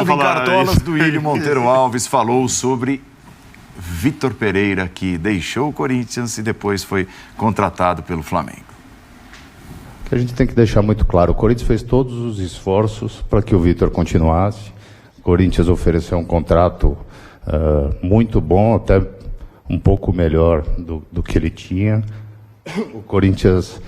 Falando em cartolas, Duílio Monteiro Alves falou sobre Vitor Pereira, que deixou o Corinthians e depois foi contratado pelo Flamengo. O que a gente tem que deixar muito claro, o Corinthians fez todos os esforços para que o Vitor continuasse. O Corinthians ofereceu um contrato muito bom, até um pouco melhor do que ele tinha. O Corinthians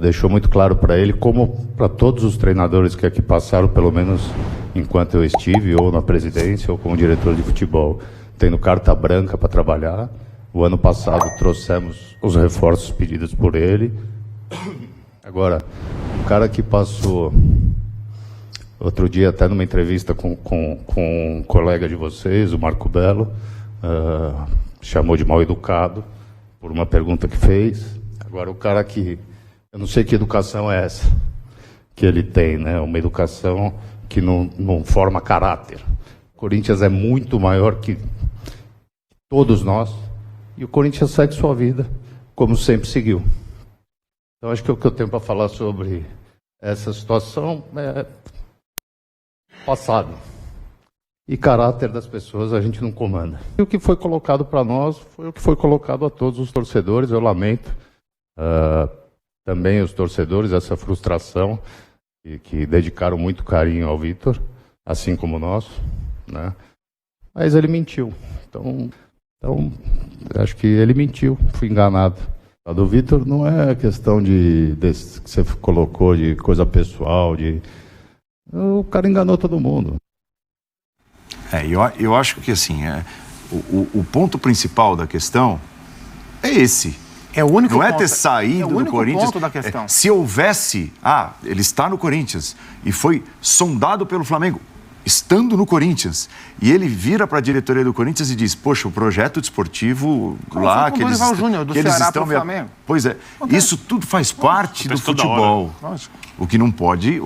deixou muito claro para ele, como para todos os treinadores que aqui passaram, pelo menos enquanto eu estive, ou na presidência, ou como diretor de futebol, tendo carta branca para trabalhar. O ano passado trouxemos os reforços pedidos por ele. Agora, o cara que passou, outro dia até numa entrevista com um colega de vocês, o Marco Belo, chamou de mal educado por uma pergunta que fez. Agora, o cara que, eu não sei que educação é essa que ele tem, né? Uma educação que não forma caráter. O Corinthians é muito maior que todos nós, e o Corinthians segue sua vida, como sempre seguiu. Então, acho que o que eu tenho para falar sobre essa situação é passado. E caráter das pessoas a gente não comanda. E o que foi colocado para nós foi o que foi colocado a todos os torcedores. Eu lamento também os torcedores, essa frustração, que dedicaram muito carinho ao Vitor, assim como nós, né? Mas ele mentiu. Então, acho que ele mentiu, fui enganado. A do Vitor não é questão que você colocou de coisa pessoal, o cara enganou todo mundo. Eu acho que assim, o ponto principal da questão é esse. É o único não ponto, é ter saído do Corinthians. Ponto da questão. Se houvesse, ele está no Corinthians e foi sondado pelo Flamengo, estando no Corinthians, e ele vira para a diretoria do Corinthians e diz: poxa, o projeto desportivo lá que eles estão... Flamengo. Pois é, isso tudo faz parte do futebol. O que não pode,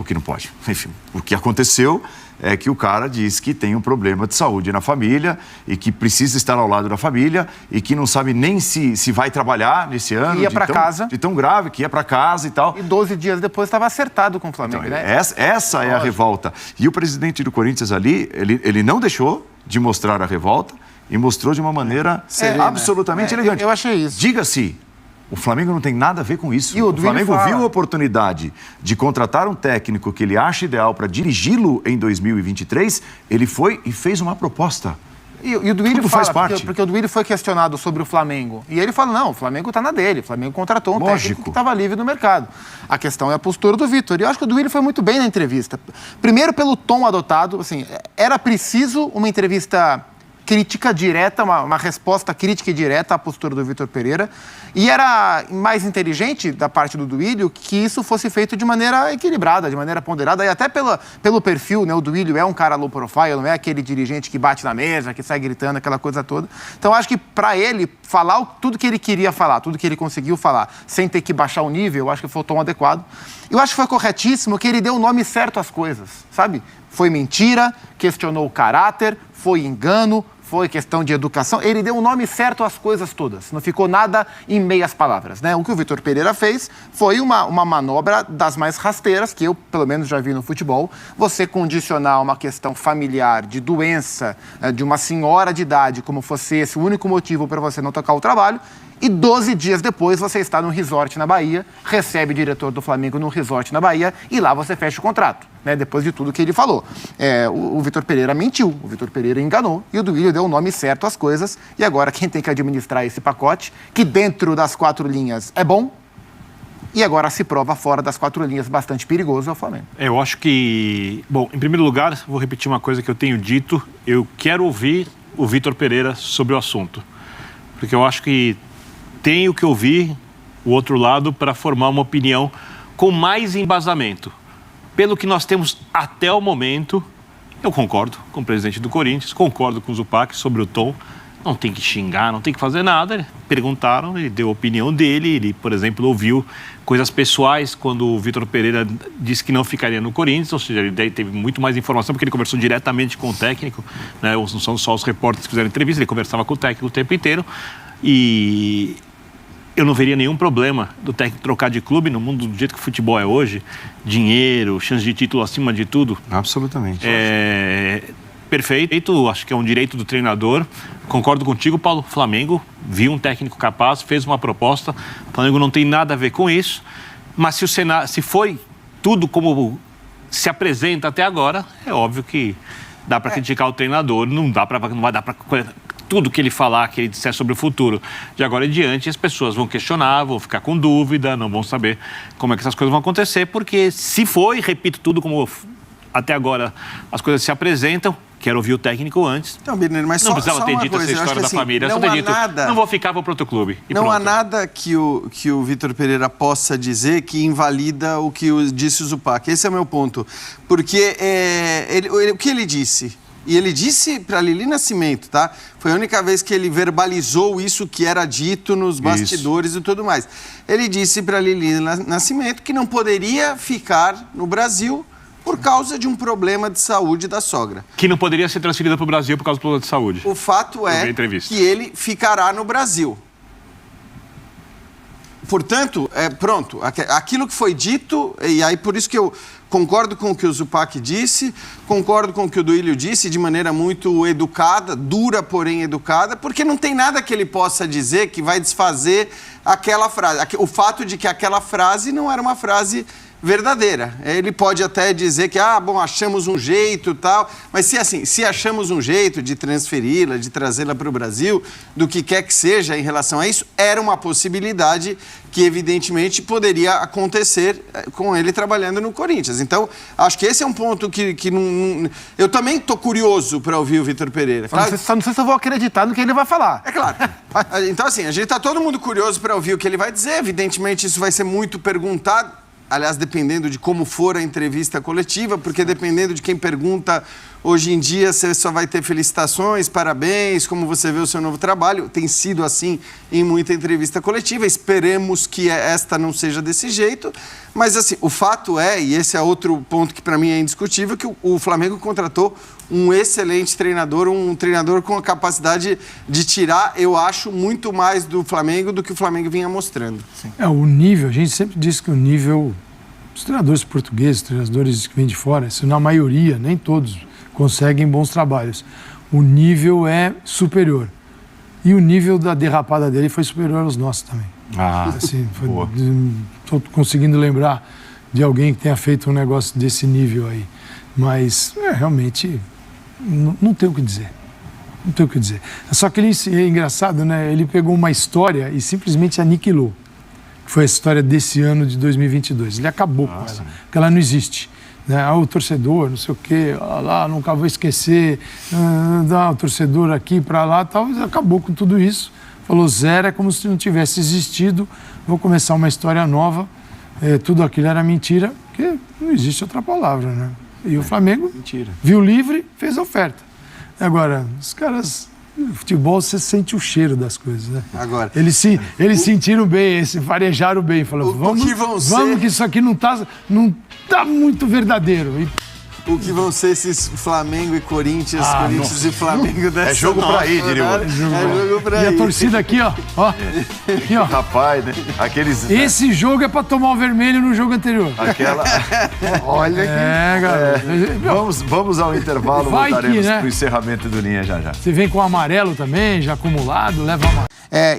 enfim, o que aconteceu é que o cara diz que tem um problema de saúde na família e que precisa estar ao lado da família e que não sabe nem se vai trabalhar nesse ano. Ia para casa. De tão grave, que ia para casa e tal. E 12 dias depois estava acertado com o Flamengo, então, né? Essa é a revolta. E o presidente do Corinthians ali, ele não deixou de mostrar a revolta e mostrou de uma maneira absolutamente elegante. Eu achei isso. Diga-se, o Flamengo não tem nada a ver com isso. O Flamengo viu a oportunidade de contratar um técnico que ele acha ideal para dirigi-lo em 2023, ele foi e fez uma proposta. E o Duílio tudo fala, faz parte. Porque o Duílio foi questionado sobre o Flamengo. E ele fala, não, o Flamengo está na dele. O Flamengo contratou um técnico que estava livre no mercado. A questão é a postura do Vitor. E eu acho que o Duílio foi muito bem na entrevista. Primeiro, pelo tom adotado. Assim, era preciso uma entrevista crítica direta, uma resposta crítica e direta à postura do Vitor Pereira. E era mais inteligente da parte do Duílio que isso fosse feito de maneira equilibrada, de maneira ponderada, e até pelo perfil, né? O Duílio é um cara low profile, não é aquele dirigente que bate na mesa, que sai gritando, aquela coisa toda. Então, acho que para ele falar tudo que ele queria falar, tudo que ele conseguiu falar, sem ter que baixar o nível, eu acho que foi o tom adequado. Eu acho que foi corretíssimo que ele deu o nome certo às coisas, sabe? Foi mentira, questionou o caráter, foi engano, foi questão de educação, ele deu o nome certo às coisas todas, não ficou nada em meias palavras, né? O que o Vitor Pereira fez foi uma manobra das mais rasteiras, que eu, pelo menos, já vi no futebol. Você condicionar uma questão familiar, de doença, de uma senhora de idade, como fosse esse o único motivo para você não tocar o trabalho, e 12 dias depois você está num resort na Bahia, recebe o diretor do Flamengo num resort na Bahia e lá você fecha o contrato, né? Depois de tudo que ele falou. O Vitor Pereira mentiu, o Vitor Pereira enganou e o Duílio deu o nome certo às coisas. E agora quem tem que administrar esse pacote, que dentro das 4 linhas é bom, e agora se prova fora das 4 linhas bastante perigoso, é o Flamengo. Eu acho que... Bom, em primeiro lugar, vou repetir uma coisa que eu tenho dito. Eu quero ouvir o Vitor Pereira sobre o assunto. Porque eu acho que tenho que ouvir o outro lado para formar uma opinião com mais embasamento. Pelo que nós temos até o momento, eu concordo com o presidente do Corinthians, concordo com o Zupac sobre o tom. Não tem que xingar, não tem que fazer nada. Perguntaram, ele deu a opinião dele. Ele, por exemplo, ouviu coisas pessoais quando o Vitor Pereira disse que não ficaria no Corinthians. Ou seja, ele teve muito mais informação porque ele conversou diretamente com o técnico, né? Não são só os repórteres que fizeram entrevista, ele conversava com o técnico o tempo inteiro. E eu não veria nenhum problema do técnico trocar de clube no mundo do jeito que o futebol é hoje. Dinheiro, chance de título acima de tudo. Absolutamente. Perfeito, acho que é um direito do treinador. Concordo contigo, Paulo. Flamengo viu um técnico capaz, fez uma proposta. O Flamengo não tem nada a ver com isso. Mas se foi tudo como se apresenta até agora, é óbvio que dá para criticar o treinador. Não vai dar para tudo que ele falar, que ele disser sobre o futuro. De agora em diante, as pessoas vão questionar, vão ficar com dúvida, não vão saber como é que essas coisas vão acontecer, porque se foi, repito, tudo como até agora as coisas se apresentam, quero ouvir o técnico antes. Então, Birner, mas não precisava ter dito essa história da família. Só ter dito, não vou ficar, vou para outro clube. Não há nada que o Vitor Pereira possa dizer que invalida o que disse o Zupac. Esse é o meu ponto. Porque o que ele disse... E ele disse para Lili Nascimento, tá? Foi a única vez que ele verbalizou isso que era dito nos bastidores e tudo mais. Ele disse para Lili Nascimento que não poderia ficar no Brasil por causa de um problema de saúde da sogra. Que não poderia ser transferida para o Brasil por causa do problema de saúde. O fato é que ele ficará no Brasil. Portanto, pronto, aquilo que foi dito, e aí por isso que eu concordo com o que o Zupac disse, concordo com o que o Duílio disse de maneira muito educada, dura, porém educada, porque não tem nada que ele possa dizer que vai desfazer aquela frase. O fato de que aquela frase não era uma frase verdadeira. Ele pode até dizer que, achamos um jeito e tal, mas se achamos um jeito de transferi-la, de trazê-la para o Brasil, do que quer que seja em relação a isso, era uma possibilidade que, evidentemente, poderia acontecer com ele trabalhando no Corinthians. Então, acho que esse é um ponto que não... Eu também estou curioso para ouvir o Vitor Pereira. Só não sei se eu vou acreditar no que ele vai falar. É claro. Então, assim, a gente está todo mundo curioso para ouvir o que ele vai dizer. Evidentemente, isso vai ser muito perguntado. Aliás, dependendo de como for a entrevista coletiva, porque dependendo de quem pergunta, hoje em dia você só vai ter felicitações, parabéns, como você vê o seu novo trabalho. Tem sido assim em muita entrevista coletiva. Esperemos que esta não seja desse jeito. Mas, assim, o fato é, e esse é outro ponto que para mim é indiscutível, que o Flamengo contratou um excelente treinador, um treinador com a capacidade de tirar, eu acho, muito mais do Flamengo do que o Flamengo vinha mostrando. Sim. O nível, a gente sempre diz que o nível, os treinadores portugueses, treinadores que vêm de fora, isso na maioria, nem todos, conseguem bons trabalhos. O nível é superior. E o nível da derrapada dele foi superior aos nossos também. Estou conseguindo lembrar de alguém que tenha feito um negócio desse nível aí. Mas, realmente, não tem o que dizer. Não tem o que dizer. Só que ele é engraçado, né? Ele pegou uma história e simplesmente aniquilou. Que foi a história desse ano de 2022. Ele acabou com ela, porque ela não existe. Né? O torcedor, não sei o quê, lá, nunca vou esquecer, o torcedor aqui para lá, tal. Ele acabou com tudo isso. Falou zero, é como se não tivesse existido. Vou começar uma história nova. Tudo aquilo era mentira, porque não existe outra palavra, né? E o Flamengo viu livre, fez a oferta. Agora, os caras, no futebol, você sente o cheiro das coisas, né? Agora, eles sentiram bem, se farejaram bem. Falaram, vamos que isso aqui não tá muito verdadeiro. O que vão ser esses Flamengo e Corinthians, Corinthians e Flamengo dessa jogo pra ir, diria o outro. É jogo pra ir. E a torcida aqui, ó. Aqui, ó. Rapaz, né? Esse jogo é pra tomar o vermelho no jogo anterior. Olha aqui. Garoto. Vamos ao intervalo, voltaremos pro encerramento do Linha já. Você vem com o amarelo também, já acumulado, leva o amarelo.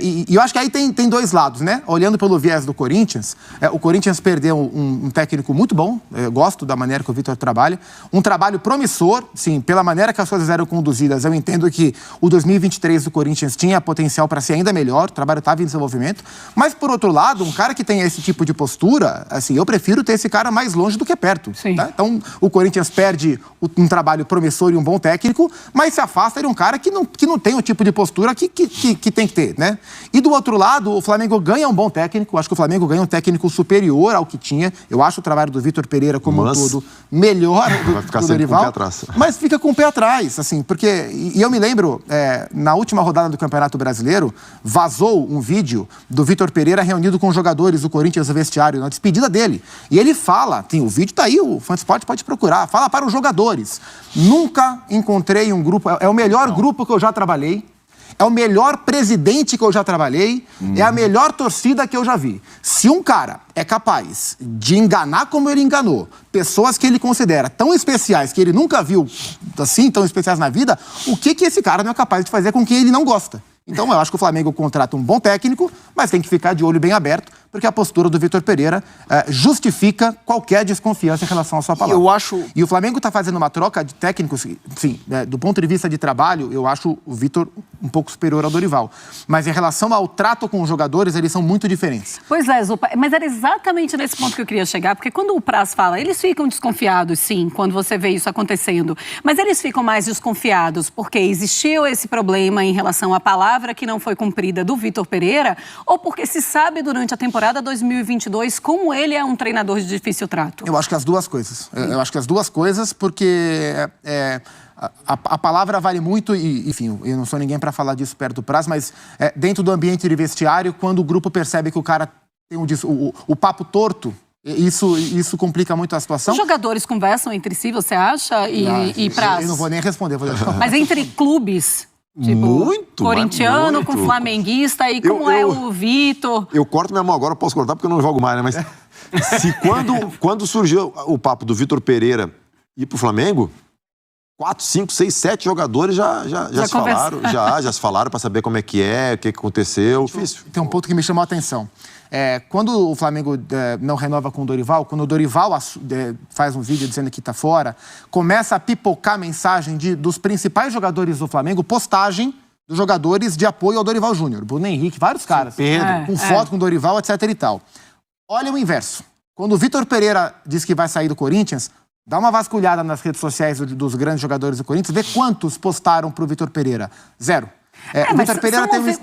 E eu acho que aí tem dois lados, né? Olhando pelo viés do Corinthians, o Corinthians perdeu um técnico muito bom, eu gosto da maneira que o Vitor trabalha, um trabalho promissor, sim, pela maneira que as coisas eram conduzidas, eu entendo que o 2023 do Corinthians tinha potencial para ser ainda melhor, o trabalho estava em desenvolvimento, mas por outro lado, um cara que tem esse tipo de postura, assim, eu prefiro ter esse cara mais longe do que perto. Tá? Então, o Corinthians perde um trabalho promissor e um bom técnico, mas se afasta de um cara que não tem o tipo de postura que tem que ter, né? E do outro lado, o Flamengo ganha um bom técnico, acho que o Flamengo ganha um técnico superior ao que tinha, eu acho o trabalho do Vitor Pereira como um todo melhor do Dorival, mas fica com o pé atrás, assim, porque, e eu me lembro, na última rodada do Campeonato Brasileiro, vazou um vídeo do Vitor Pereira reunido com os jogadores do Corinthians no vestiário, na despedida dele, e ele fala, o vídeo tá aí, o Fansport pode procurar, fala para os jogadores, nunca encontrei um grupo, é o melhor grupo que eu já trabalhei, é o melhor presidente que eu já trabalhei, é a melhor torcida que eu já vi. Se um cara é capaz de enganar como ele enganou, pessoas que ele considera tão especiais, que ele nunca viu assim, tão especiais na vida, o que esse cara não é capaz de fazer com quem ele não gosta? Então, eu acho que o Flamengo contrata um bom técnico, mas tem que ficar de olho bem aberto, porque a postura do Vitor Pereira justifica qualquer desconfiança em relação à sua palavra. E o Flamengo está fazendo uma troca de técnicos, sim, do ponto de vista de trabalho, eu acho o Vitor um pouco superior ao Dorival. Mas em relação ao trato com os jogadores, eles são muito diferentes. Pois é, Zupa, mas era exatamente nesse ponto que eu queria chegar, porque quando o Praz fala, eles ficam desconfiados, sim, quando você vê isso acontecendo, mas eles ficam mais desconfiados porque existiu esse problema em relação à palavra que não foi cumprida do Vitor Pereira, ou porque se sabe durante a temporada 2022 como ele é um treinador de difícil trato? Eu acho que as duas coisas. Eu acho que as duas coisas, porque a palavra vale muito, e, enfim, eu não sou ninguém para falar disso perto do Praz, mas dentro do ambiente de vestiário, quando o grupo percebe que o cara tem o papo torto, isso complica muito a situação. Os jogadores conversam entre si, você acha? E Praz? Eu não vou nem responder. Mas entre clubes... Tipo, muito, corintiano muito. com flamenguista e como é o Vitor. Eu corto minha mão agora, eu posso cortar porque eu não jogo mais, né? Mas se quando surgiu o papo do Vitor Pereira ir pro Flamengo, 4, 5, 6, 7 jogadores já se falaram, já se falaram para saber como é que é, o que aconteceu. Difícil. Tem um ponto que me chamou a atenção. Quando o Flamengo não renova com o Dorival, quando o Dorival faz um vídeo dizendo que está fora, começa a pipocar mensagem dos principais jogadores do Flamengo, postagem dos jogadores de apoio ao Dorival Júnior. Bruno Henrique, vários caras. Pedro. Com foto com o Dorival, etc e tal. Olha o inverso. Quando o Vitor Pereira diz que vai sair do Corinthians, dá uma vasculhada nas redes sociais dos grandes jogadores do Corinthians, vê quantos postaram pro Vitor Pereira. 0. Mas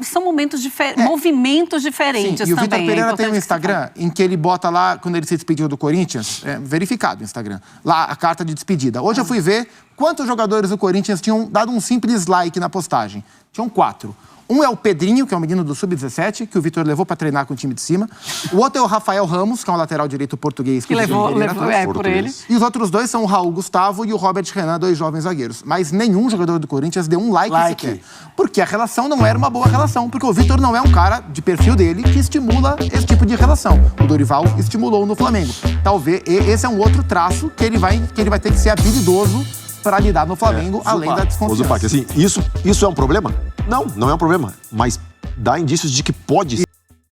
são movimentos diferentes sim, e o Vitor também. Pereira tem um Instagram em que ele bota lá, quando ele se despediu do Corinthians, verificado o Instagram, lá a carta de despedida. Hoje eu fui ver quantos jogadores do Corinthians tinham dado um simples like na postagem. Tinham 4. Um é o Pedrinho, que é um menino do Sub-17, que o Vitor levou para treinar com o time de cima. O outro é o Rafael Ramos, que é um lateral direito português. Que levou por ele. E os outros dois são o Raul Gustavo e o Robert Renan, 2 jovens zagueiros. Mas nenhum jogador do Corinthians deu um like sequer. Porque a relação não era uma boa relação. Porque o Vitor não é um cara de perfil dele que estimula esse tipo de relação. O Dorival estimulou no Flamengo. Talvez esse é um outro traço que ele vai ter que ser habilidoso para lidar no Flamengo, além da desconfiança. Zupac, assim, isso é um problema? Não é um problema. Mas dá indícios de que pode